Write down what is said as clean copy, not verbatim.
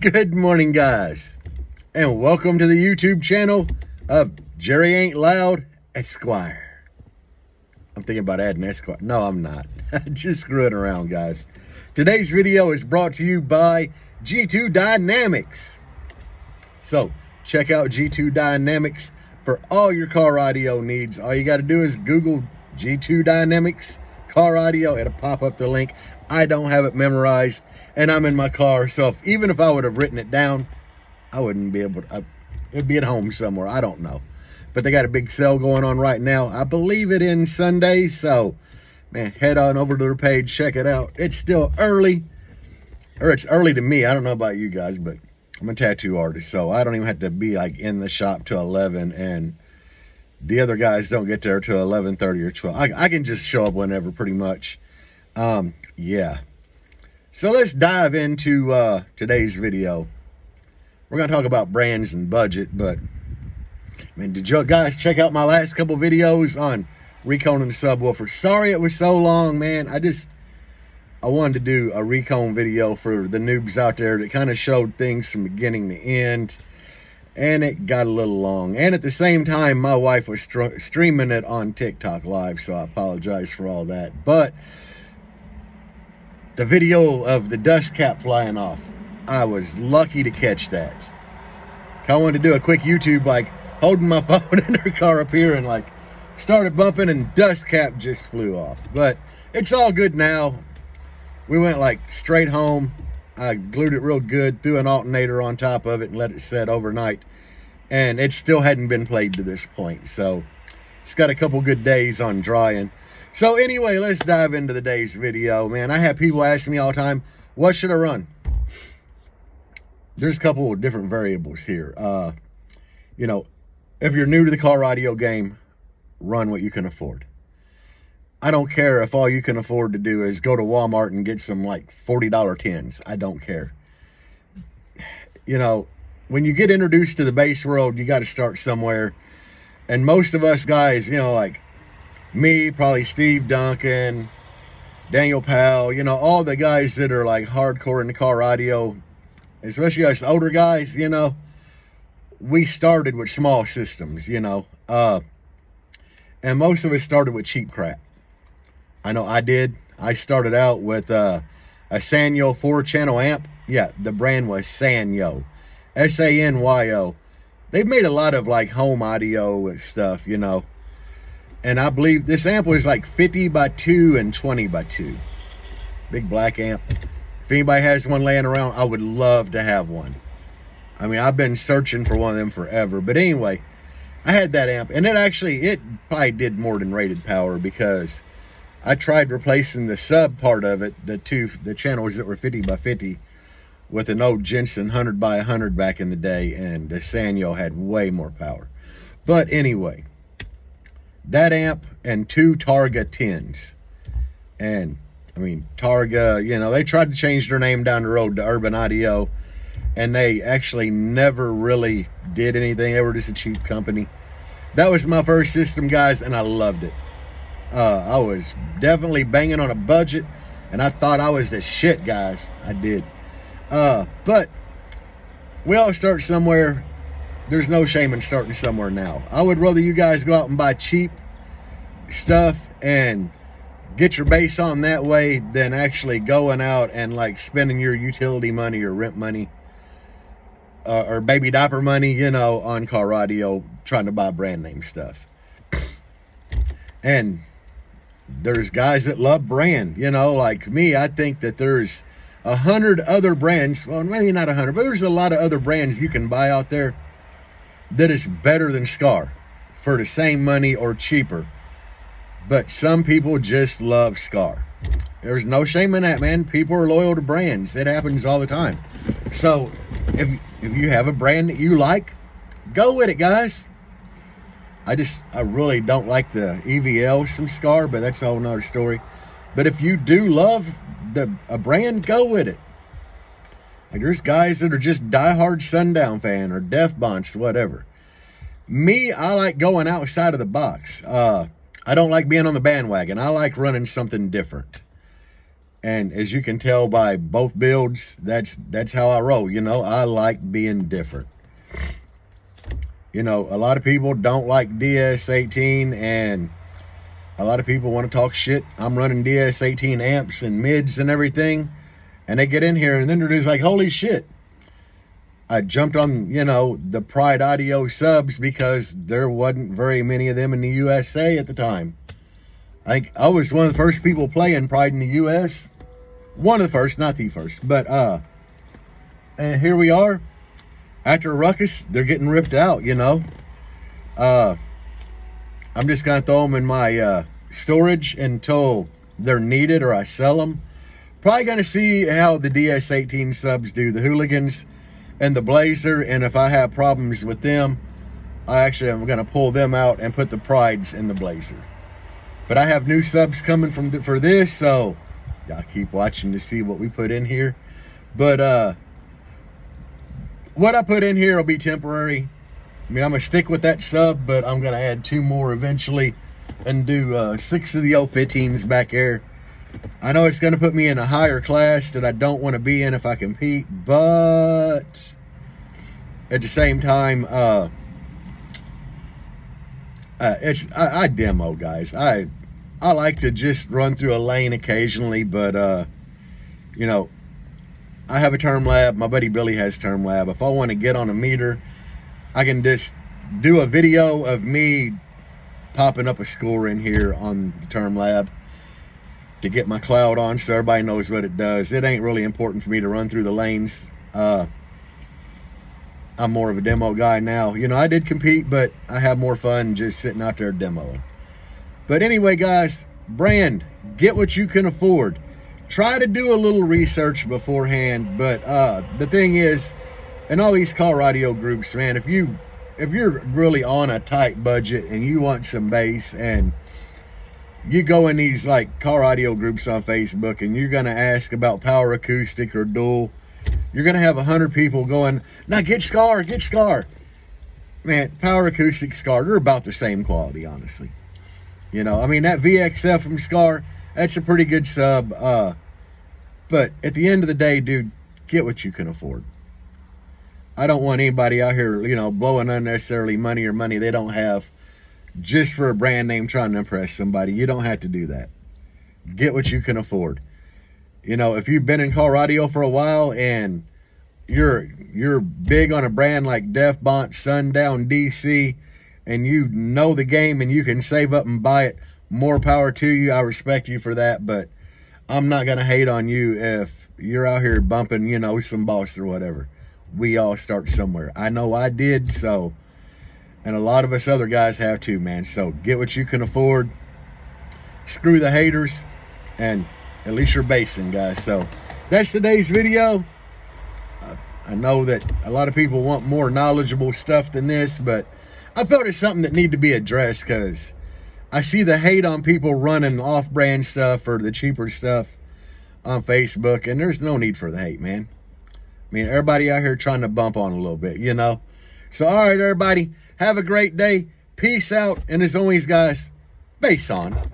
Good morning, guys, and welcome to the YouTube channel of Jerry Ain't Loud Esquire. I'm thinking about adding Esquire. No, I'm not. Just screwing around, guys. Today's video is brought to you by G2 Dynamics. So, check out G2 Dynamics for all your car audio needs. All you got to do is Google G2 Dynamics car audio. It'll pop up the link. I don't have it memorized, and I'm in my car, so even if I would have written it down, I wouldn't be able to. It'd be at home somewhere. I don't know. But they got a big sale going on right now. I believe it ends Sunday, so, man, head on over to their page, check it out. It's still early, or it's early to me. I don't know about you guys, but I'm a tattoo artist, so I don't even have to be, like, in the shop till 11, and the other guys don't get there till 11:30 or 12. I can just show up whenever, pretty much. Yeah. So let's dive into today's video. We're going to talk about brands and budget, but, man, did you guys check out my last couple videos on Recon and subwoofer? Sorry it was so long, man. I wanted to do a Recon video for the noobs out there that kind of showed things from beginning to end, and it got a little long. And at the same time, my wife was streaming it on TikTok Live, so I apologize for all that. But the video of the dust cap flying off, I was lucky to catch that. I wanted to do a quick YouTube, like, holding my phone in her car up here and, like, started bumping and dust cap just flew off. But it's all good now. We went, like, straight home. I glued it real good, threw an alternator on top of it and let it set overnight. And it still hadn't been played to this point. So it's got a couple good days on drying. So anyway, let's dive into the day's video, man. I have people asking me all the time, what should I run? There's a couple of different variables here. You know, if you're new to the car audio game, run what you can afford. I don't care if all you can afford to do is go to Walmart and get some, like, $40 tins. I don't care. You know, when you get introduced to the bass world, you got to start somewhere. And most of us guys, you know, like me, probably Steve Duncan, Daniel Powell, you know, all the guys that are, like, hardcore in the car audio, especially us older guys, you know, we started with small systems, you know. And most of us started with cheap crap. I know I did. I started out with a Sanyo 4-channel amp. Yeah, the brand was Sanyo. S-A-N-Y-O. They've made a lot of, like, home audio stuff, you know. And I believe this amp was like 50 by 2 and 20 by 2. Big black amp. If anybody has one laying around, I would love to have one. I mean, I've been searching for one of them forever. But anyway, I had that amp. And it probably did more than rated power, because I tried replacing the sub part of it, the channels that were 50 by 50, with an old Jensen 100 by 100 back in the day, and the Sanyo had way more power. But anyway, that amp and 2 Targa 10s. And, I mean, Targa, you know, they tried to change their name down the road to Urban Audio, and they actually never really did anything. They were just a cheap company. That was my first system, guys, and I loved it. I was definitely banging on a budget, and I thought I was the shit, guys. I did. But we all start somewhere. There's no shame in starting somewhere now. I would rather you guys go out and buy cheap stuff and get your bass on that way than actually going out and, like, spending your utility money or rent money or baby diaper money, you know, on car audio trying to buy brand name stuff. And there's guys that love brand, you know, like me. I think that there's 100 other brands. Well, maybe not 100, but there's a lot of other brands you can buy out there that is better than Scar for the same money or cheaper. But some people just love Scar. There's no shame in that, man. People are loyal to brands. It happens all the time. So if you have a brand that you like, go with it, guys. I really don't like the EVLs from Scar, but that's a whole nother story. But if you do love a brand, go with it. Like, there's guys that are just diehard Sundown fan or Def Bunch, whatever. Me, I like going outside of the box. I don't like being on the bandwagon. I like running something different. And as you can tell by both builds, that's how I roll. You know, I like being different. You know, a lot of people don't like DS18, and a lot of people want to talk shit. I'm running DS18 amps and mids and everything, and they get in here and then they're just like, holy shit. I jumped on, you know, the Pride Audio subs because there wasn't very many of them in the USA at the time. I think I was one of the first people playing Pride in the US. One of the first, not the first. But, and here we are. After a ruckus, they're getting ripped out, you know. I'm just going to throw them in my storage until they're needed or I sell them. Probably going to see how the DS18 subs do, the Hooligans and the Blazer, and if I have problems with them, I actually am going to pull them out and put the Prides in the Blazer. But I have new subs coming for this, so y'all keep watching to see what we put in here. But what I put in here will be temporary. I mean, I'm going to stick with that sub, but I'm going to add 2 more eventually and do 6 of the O15s back there. I know it's going to put me in a higher class that I don't want to be in if I compete, but at the same time, I demo, guys. I like to just run through a lane occasionally, but you know, I have a term lab. My buddy Billy has term lab. If I want to get on a meter, I can just do a video of me popping up a score in here on the term lab to get my cloud on so everybody knows what it does. It ain't really important for me to run through the lanes. I'm more of a demo guy now. You know, I did compete, but I have more fun just sitting out there demoing. But anyway, guys, brand, get what you can afford. Try to do a little research beforehand, but the thing is, in all these car radio groups, man, if you're really on a tight budget and you want some bass, and you go in these like car audio groups on Facebook and you're going to ask about power acoustic or dual, you're going to have 100 people going, now get Scar, get Scar. Man, power acoustic, Scar, they're about the same quality, honestly. You know, I mean, that VXF from Scar, that's a pretty good sub. But at the end of the day, dude, get what you can afford. I don't want anybody out here, you know, blowing unnecessarily money or money they don't have just for a brand name trying to impress somebody. You don't have to do that. Get what you can afford. You know, if you've been in car radio for a while and you're big on a brand like Defbont, Sundown, DC, and you know the game and you can save up and buy it, more power to you. I respect you for that, but I'm not going to hate on you if you're out here bumping, you know, some boss or whatever. We all start somewhere. I know I did, so... and a lot of us other guys have too, man. So get what you can afford. Screw the haters. And at least you're basing, guys. So that's today's video. I know that a lot of people want more knowledgeable stuff than this, but I felt it's something that needed to be addressed because I see the hate on people running off-brand stuff or the cheaper stuff on Facebook, and there's no need for the hate, man. I mean, everybody out here trying to bump on a little bit, you know? So, all right, everybody. Have a great day. Peace out. And as always, guys, bass on.